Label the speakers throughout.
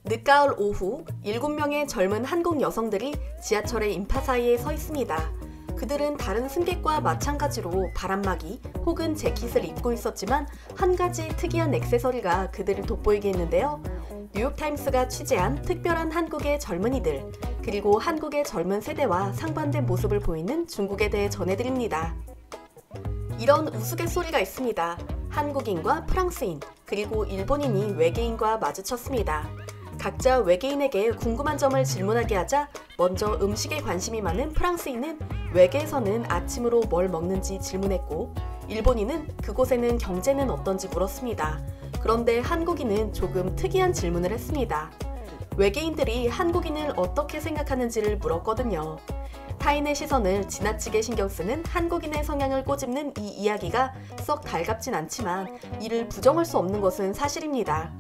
Speaker 1: 늦가을 오후 7명의 젊은 한국 여성들이 지하철의 인파 사이에 서 있습니다. 그들은 다른 승객과 마찬가지로 바람막이 혹은 재킷을 입고 있었지만 한 가지 특이한 액세서리가 그들을 돋보이게 했는데요. 뉴욕타임스가 취재한 특별한 한국의 젊은이들, 그리고 한국의 젊은 세대와 상반된 모습을 보이는 중국에 대해 전해드립니다. 이런 우스갯소리가 있습니다. 한국인과 프랑스인, 그리고 일본인이 외계인과 마주쳤습니다. 각자 외계인에게 궁금한 점을 질문하게 하자 먼저 음식에 관심이 많은 프랑스인은 외계에서는 아침으로 뭘 먹는지 질문했고, 일본인은 그곳에는 경제는 어떤지 물었습니다. 그런데 한국인은 조금 특이한 질문을 했습니다. 외계인들이 한국인을 어떻게 생각하는지를 물었거든요. 타인의 시선을 지나치게 신경 쓰는 한국인의 성향을 꼬집는 이 이야기가 썩 달갑진 않지만 이를 부정할 수 없는 것은 사실입니다.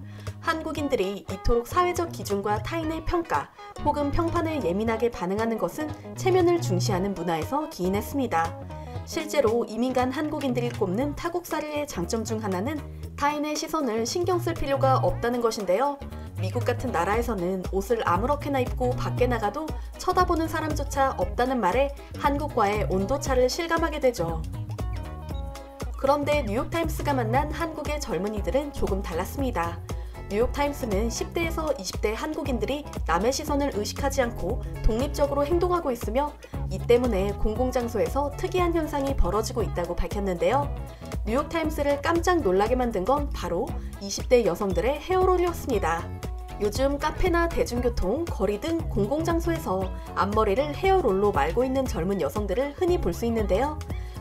Speaker 1: 한국인들이 이토록 사회적 기준과 타인의 평가 혹은 평판에 예민하게 반응하는 것은 체면을 중시하는 문화에서 기인했습니다. 실제로 이민 간 한국인들이 꼽는 타국살이의 장점 중 하나는 타인의 시선을 신경 쓸 필요가 없다는 것인데요. 미국 같은 나라에서는 옷을 아무렇게나 입고 밖에 나가도 쳐다보는 사람조차 없다는 말에 한국과의 온도차를 실감하게 되죠. 그런데 뉴욕타임스가 만난 한국의 젊은이들은 조금 달랐습니다. 뉴욕타임스는 10대에서 20대 한국인들이 남의 시선을 의식하지 않고 독립적으로 행동하고 있으며 이 때문에 공공장소에서 특이한 현상이 벌어지고 있다고 밝혔는데요. 뉴욕타임스를 깜짝 놀라게 만든 건 바로 20대 여성들의 헤어롤이었습니다. 요즘 카페나 대중교통, 거리 등 공공장소에서 앞머리를 헤어롤로 말고 있는 젊은 여성들을 흔히 볼 수 있는데요.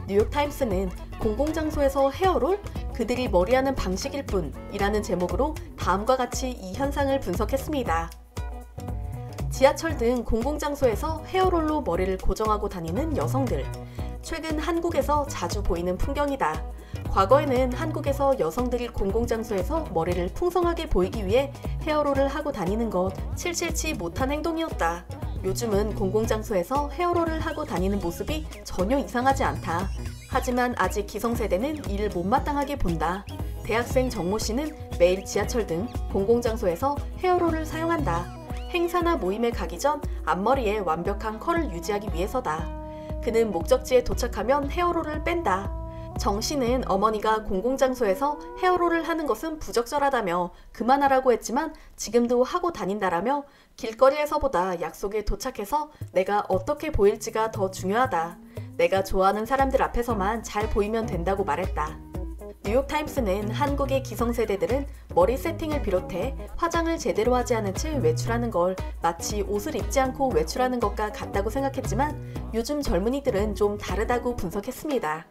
Speaker 1: 뉴욕타임스는 공공장소에서 헤어롤? 그들이 머리하는 방식일 뿐 이라는 제목으로 다음과 같이 이 현상을 분석했습니다. 지하철 등 공공장소에서 헤어롤로 머리를 고정하고 다니는 여성들. 최근 한국에서 자주 보이는 풍경이다. 과거에는 한국에서 여성들이 공공장소에서 머리를 풍성하게 보이기 위해 헤어롤을 하고 다니는 것 칠칠치 못한 행동이었다. 요즘은 공공장소에서 헤어롤을 하고 다니는 모습이 전혀 이상하지 않다. 하지만 아직 기성세대는 이를 못마땅하게 본다. 대학생 정모 씨는 매일 지하철 등 공공장소에서 헤어롤을 사용한다. 행사나 모임에 가기 전 앞머리에 완벽한 컬을 유지하기 위해서다. 그는 목적지에 도착하면 헤어롤을 뺀다. 정 씨는 어머니가 공공장소에서 헤어롤을 하는 것은 부적절하다며 그만하라고 했지만 지금도 하고 다닌다라며 길거리에서보다 약속에 도착해서 내가 어떻게 보일지가 더 중요하다. 내가 좋아하는 사람들 앞에서만 잘 보이면 된다고 말했다. 뉴욕타임스는 한국의 기성세대들은 머리 세팅을 비롯해 화장을 제대로 하지 않은 채 외출하는 걸 마치 옷을 입지 않고 외출하는 것과 같다고 생각했지만 요즘 젊은이들은 좀 다르다고 분석했습니다.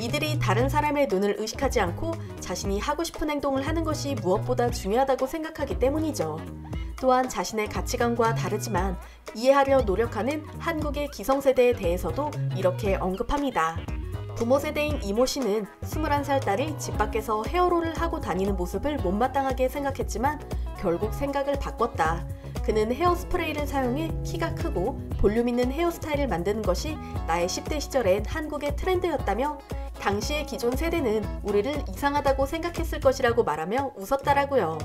Speaker 1: 이들이 다른 사람의 눈을 의식하지 않고 자신이 하고 싶은 행동을 하는 것이 무엇보다 중요하다고 생각하기 때문이죠. 또한 자신의 가치관과 다르지만 이해하려 노력하는 한국의 기성세대에 대해서도 이렇게 언급합니다. 부모 세대인 이모 씨는 21살 딸이 집 밖에서 헤어롤을 하고 다니는 모습을 못마땅하게 생각했지만 결국 생각을 바꿨다. 그는 헤어스프레이를 사용해 키가 크고 볼륨 있는 헤어스타일을 만드는 것이 나의 10대 시절엔 한국의 트렌드였다며 당시의 기존 세대는 우리를 이상하다고 생각했을 것이라고 말하며 웃었다라고요.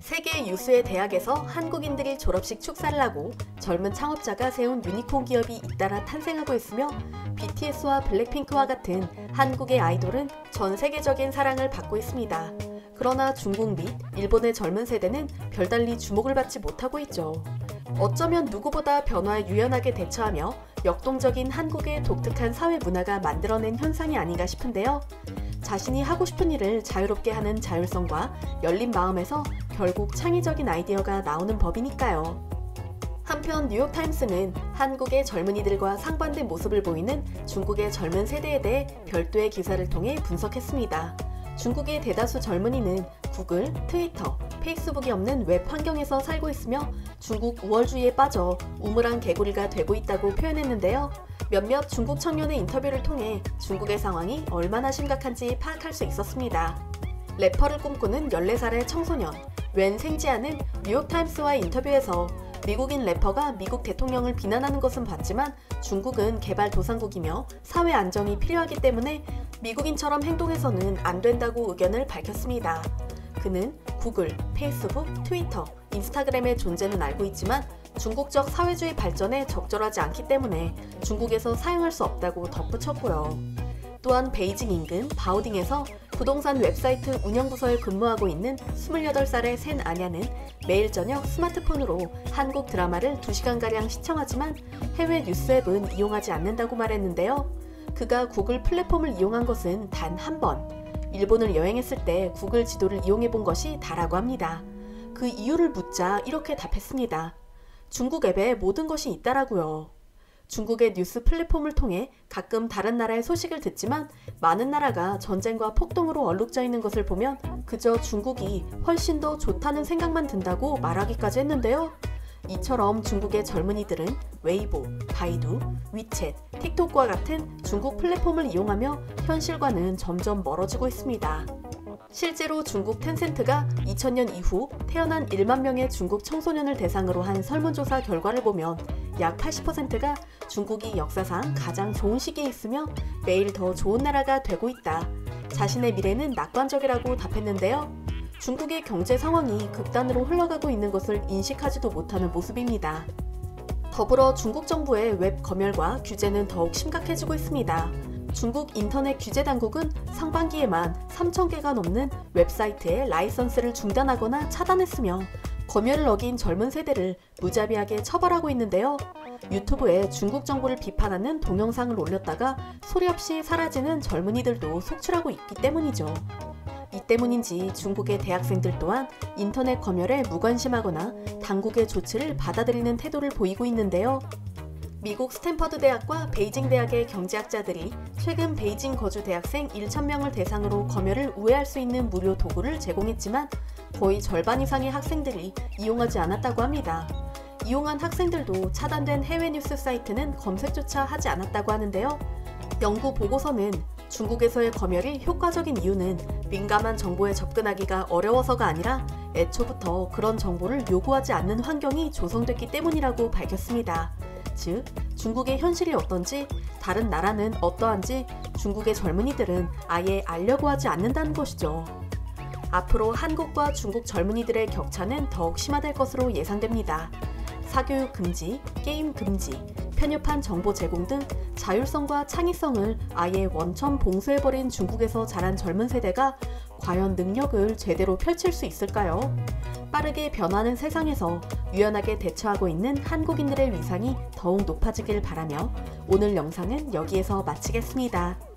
Speaker 1: 세계 유수의 대학에서 한국인들이 졸업식 축사를 하고 젊은 창업자가 세운 유니콘 기업이 잇따라 탄생하고 있으며 BTS와 블랙핑크와 같은 한국의 아이돌은 전 세계적인 사랑을 받고 있습니다. 그러나 중국 및 일본의 젊은 세대는 별달리 주목을 받지 못하고 있죠. 어쩌면 누구보다 변화에 유연하게 대처하며 역동적인 한국의 독특한 사회 문화가 만들어낸 현상이 아닌가 싶은데요. 자신이 하고 싶은 일을 자유롭게 하는 자율성과 열린 마음에서 결국 창의적인 아이디어가 나오는 법이니까요. 한편 뉴욕타임스는 한국의 젊은이들과 상반된 모습을 보이는 중국의 젊은 세대에 대해 별도의 기사를 통해 분석했습니다. 중국의 대다수 젊은이는 구글, 트위터, 페이스북이 없는 웹 환경에서 살고 있으며 중국 우월주의에 빠져 우물안 개구리가 되고 있다고 표현했는데요. 몇몇 중국 청년의 인터뷰를 통해 중국의 상황이 얼마나 심각한지 파악할 수 있었습니다. 래퍼를 꿈꾸는 14살의 청소년 웬 생지아는 뉴욕타임스와의 인터뷰에서 미국인 래퍼가 미국 대통령을 비난하는 것은 봤지만 중국은 개발도상국이며 사회 안정이 필요하기 때문에 미국인처럼 행동해서는 안 된다고 의견을 밝혔습니다. 그는 구글, 페이스북, 트위터, 인스타그램의 존재는 알고 있지만 중국적 사회주의 발전에 적절하지 않기 때문에 중국에서 사용할 수 없다고 덧붙였고요. 또한 베이징 인근 바오딩에서 부동산 웹사이트 운영부서에 근무하고 있는 28살의 센 아냐는 매일 저녁 스마트폰으로 한국 드라마를 2시간가량 시청하지만 해외 뉴스 앱은 이용하지 않는다고 말했는데요. 그가 구글 플랫폼을 이용한 것은 단 한 번, 일본을 여행했을 때 구글 지도를 이용해 본 것이 다라고 합니다. 그 이유를 묻자 이렇게 답했습니다. 중국 앱에 모든 것이 있다라고요. 중국의 뉴스 플랫폼을 통해 가끔 다른 나라의 소식을 듣지만 많은 나라가 전쟁과 폭동으로 얼룩져 있는 것을 보면 그저 중국이 훨씬 더 좋다는 생각만 든다고 말하기까지 했는데요. 이처럼 중국의 젊은이들은 웨이보, 바이두, 위챗, 틱톡과 같은 중국 플랫폼을 이용하며 현실과는 점점 멀어지고 있습니다. 실제로 중국 텐센트가 2000년 이후 태어난 1만 명의 중국 청소년을 대상으로 한 설문조사 결과를 보면 약 80%가 중국이 역사상 가장 좋은 시기에 있으며 매일 더 좋은 나라가 되고 있다. 자신의 미래는 낙관적이라고 답했는데요. 중국의 경제 상황이 극단으로 흘러가고 있는 것을 인식하지도 못하는 모습입니다. 더불어 중국 정부의 웹 검열과 규제는 더욱 심각해지고 있습니다. 중국 인터넷 규제 당국은 상반기에만 3,000개가 넘는 웹사이트의 라이선스를 중단하거나 차단했으며 검열을 어긴 젊은 세대를 무자비하게 처벌하고 있는데요. 유튜브에 중국 정부를 비판하는 동영상을 올렸다가 소리 없이 사라지는 젊은이들도 속출하고 있기 때문이죠. 이 때문인지 중국의 대학생들 또한 인터넷 검열에 무관심하거나 당국의 조치를 받아들이는 태도를 보이고 있는데요. 미국 스탠퍼드 대학과 베이징 대학의 경제학자들이 최근 베이징 거주 대학생 1,000명을 대상으로 검열을 우회할 수 있는 무료 도구를 제공했지만 거의 절반 이상의 학생들이 이용하지 않았다고 합니다. 이용한 학생들도 차단된 해외 뉴스 사이트는 검색조차 하지 않았다고 하는데요. 연구 보고서는 중국에서의 검열이 효과적인 이유는 민감한 정보에 접근하기가 어려워서가 아니라 애초부터 그런 정보를 요구하지 않는 환경이 조성됐기 때문이라고 밝혔습니다. 즉, 중국의 현실이 어떤지, 다른 나라는 어떠한지 중국의 젊은이들은 아예 알려고 하지 않는다는 것이죠. 앞으로 한국과 중국 젊은이들의 격차는 더욱 심화될 것으로 예상됩니다. 사교육 금지, 게임 금지, 편협한 정보 제공 등 자율성과 창의성을 아예 원천 봉쇄해버린 중국에서 자란 젊은 세대가 과연 능력을 제대로 펼칠 수 있을까요? 빠르게 변하는 세상에서 유연하게 대처하고 있는 한국인들의 위상이 더욱 높아지길 바라며 오늘 영상은 여기에서 마치겠습니다.